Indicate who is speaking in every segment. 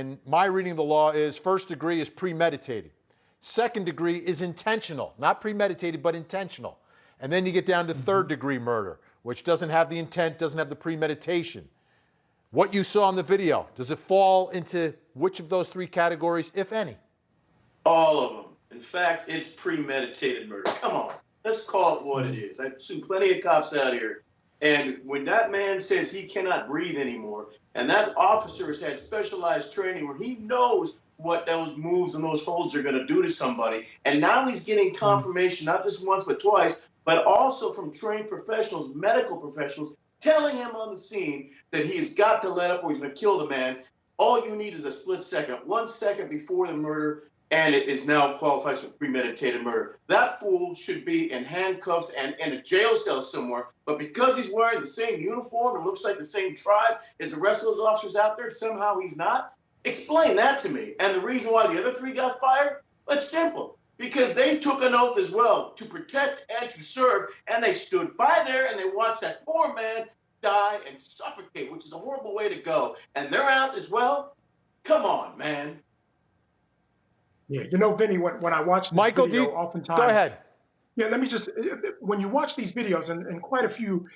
Speaker 1: And my reading of the law is first degree is premeditated. Second degree is intentional, not premeditated, but intentional. And then you get down to third degree murder, which doesn't have the intent, doesn't have the premeditation. What you saw in the video, does it fall into which of those three categories, if any?
Speaker 2: All of them. In fact, it's premeditated murder. Come on, let's call it what it is. I've seen plenty of cops out here. And when that man says he cannot breathe anymore, and that officer has had specialized training where he knows what those moves and those holds are going to do to somebody, and now he's getting confirmation, not just once but twice, but also from trained professionals, medical professionals, telling him on the scene that he's got to let up or he's going to kill the man. All you need is a split second, 1 second before the murder, and it is now qualifies for premeditated murder. That fool should be in handcuffs and in a jail cell somewhere, but because he's wearing the same uniform and looks like the same tribe as the rest of those officers out there, somehow he's not. Explain that to me. And the reason why the other three got fired? That's simple. Because they took an oath as well to protect and to serve, and they stood by there and they watched that poor man die and suffocate, which is a horrible way to go. And they're out as well? Come on, man.
Speaker 3: Yeah, you know, Vinny, when I watch this
Speaker 1: Michael,
Speaker 3: video, oftentimes...
Speaker 1: Go ahead.
Speaker 3: Yeah, let me just... When you watch these videos, and quite a few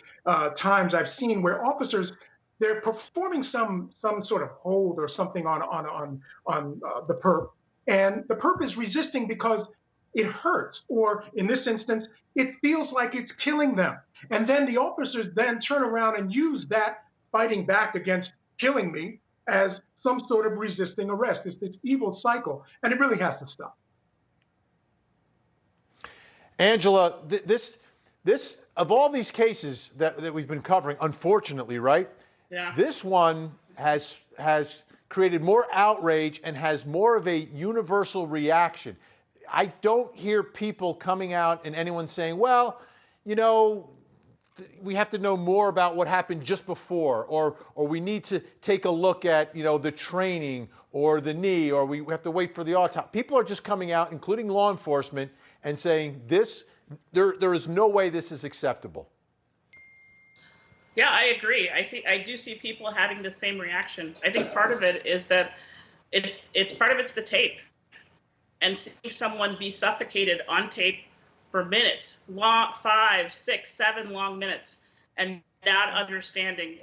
Speaker 3: times I've seen where officers, they're performing some sort of hold or something on the perp, and the perp is resisting because it hurts, or in this instance, it feels like it's killing them. And then the officers then turn around and use that fighting back against killing me as some sort of resisting arrest. It's this evil cycle, and it really has to stop.
Speaker 1: Angela, this of all these cases that we've been covering, unfortunately, right?
Speaker 4: Yeah.
Speaker 1: This one has created more outrage and has more of a universal reaction. I don't hear people coming out and anyone saying, well, you know, we have to know more about what happened just before, or we need to take a look at, you know, the training or the knee, or we have to wait for the autopsy. People are just coming out, including law enforcement, and saying there is no way this is acceptable.
Speaker 4: Yeah, I agree. I do see people having the same reaction. I think part of it is that it's part of it's the tape, and seeing someone be suffocated on tape for minutes, long 5, 6, 7 long minutes, and not understanding,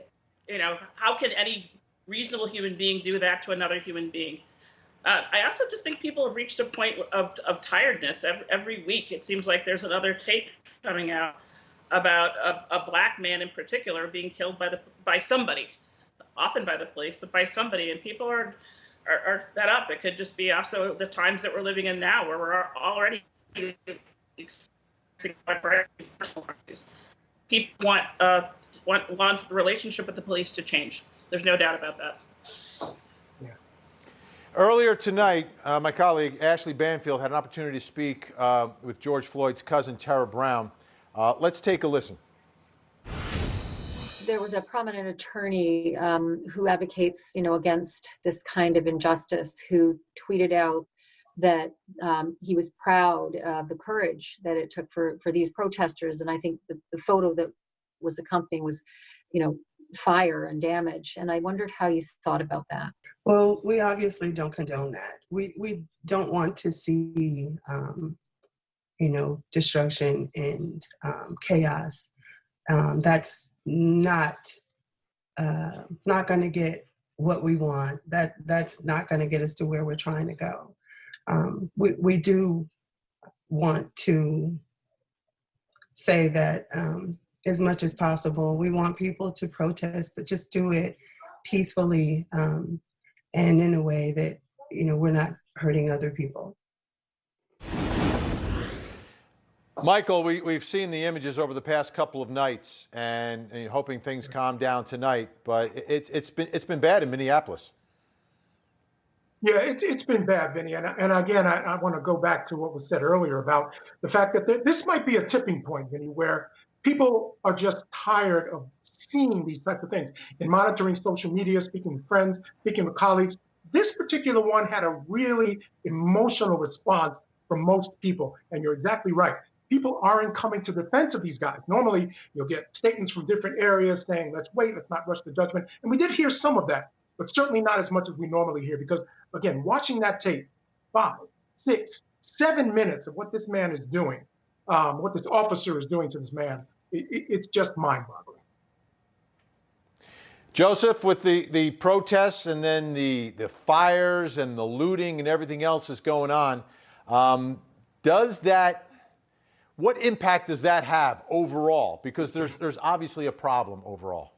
Speaker 4: you know, how can any reasonable human being do that to another human being? I also just think people have reached a point of tiredness. Every week, it seems like there's another tape coming out about a black man in particular being killed by somebody, often by the police, but by somebody, and people are fed up. It could just be also the times that we're living in now, where we're already people want the relationship with the police to change. There's no doubt about that.
Speaker 3: Yeah.
Speaker 1: Earlier tonight, my colleague Ashley Banfield had an opportunity to speak with George Floyd's cousin, Tara Brown. Let's take a listen.
Speaker 5: There was a prominent attorney who advocates, you know, against this kind of injustice, who tweeted out that he was proud of the courage that it took for these protesters. And I think the photo that was accompanying was, you know, fire and damage. And I wondered how you thought about that.
Speaker 6: Well, we obviously don't condone that. We don't want to see, you know, destruction and chaos. That's not going to get what we want. That's not going to get us to where we're trying to go. We do want to say that as much as possible, we want people to protest, but just do it peacefully and in a way that, you know, we're not hurting other people.
Speaker 1: Michael, we've seen the images over the past couple of nights, and hoping things calm down tonight, but it's been bad in Minneapolis.
Speaker 3: Yeah, it's been bad, Vinny. And again, I want to go back to what was said earlier about the fact that this might be a tipping point, Vinny, where people are just tired of seeing these types of things and monitoring social media, speaking with friends, speaking with colleagues. This particular one had a really emotional response from most people. And you're exactly right. People aren't coming to the defense of these guys. Normally, you'll get statements from different areas saying, let's wait, let's not rush to judgment. And we did hear some of that. but certainly not as much as we normally hear. Because again, watching that tape, 5, 6, 7 minutes of what this man is doing, what this officer is doing to this man, it's just mind-boggling.
Speaker 1: Joseph, with the protests and then the fires and the looting and everything else that's going on, what impact does that have overall? Because there's obviously a problem overall.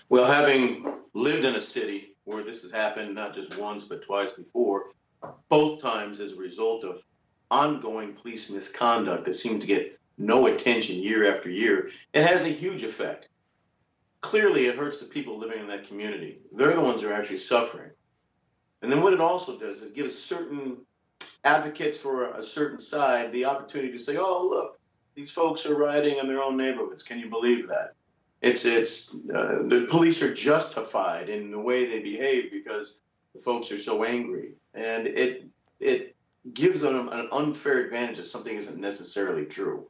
Speaker 2: Well, having lived in a city where this has happened not just once but twice before, both times as a result of ongoing police misconduct that seems to get no attention year after year, it has a huge effect. Clearly, it hurts the people living in that community. They're the ones who are actually suffering. And then what it also does is it gives certain advocates for a certain side the opportunity to say, oh, look, these folks are rioting in their own neighborhoods. Can you believe that? The police are justified in the way they behave because the folks are so angry. And it gives them an unfair advantage that something isn't necessarily true.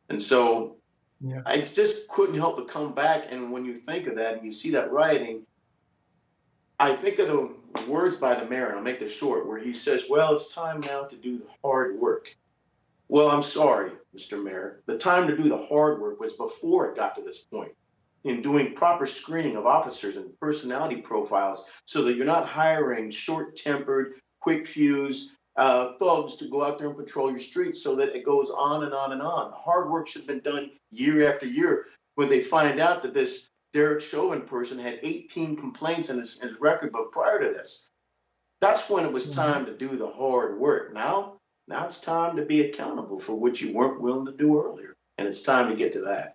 Speaker 2: And so
Speaker 3: Yeah.
Speaker 2: I just couldn't help but come back. And when you think of that and you see that rioting, I think of the words by the mayor, and I'll make this short, where he says, well, it's time now to do the hard work. Well, I'm sorry, Mr. Mayor. The time to do the hard work was before it got to this point, in doing proper screening of officers and personality profiles so that you're not hiring short-tempered, quick-fuse thugs to go out there and patrol your streets, so that it goes on and on and on. The hard work should have been done year after year. When they find out that this Derek Chauvin person had 18 complaints in his record book prior to this, that's when it was time to do the hard work. Now it's time to be accountable for what you weren't willing to do earlier, and it's time to get to that.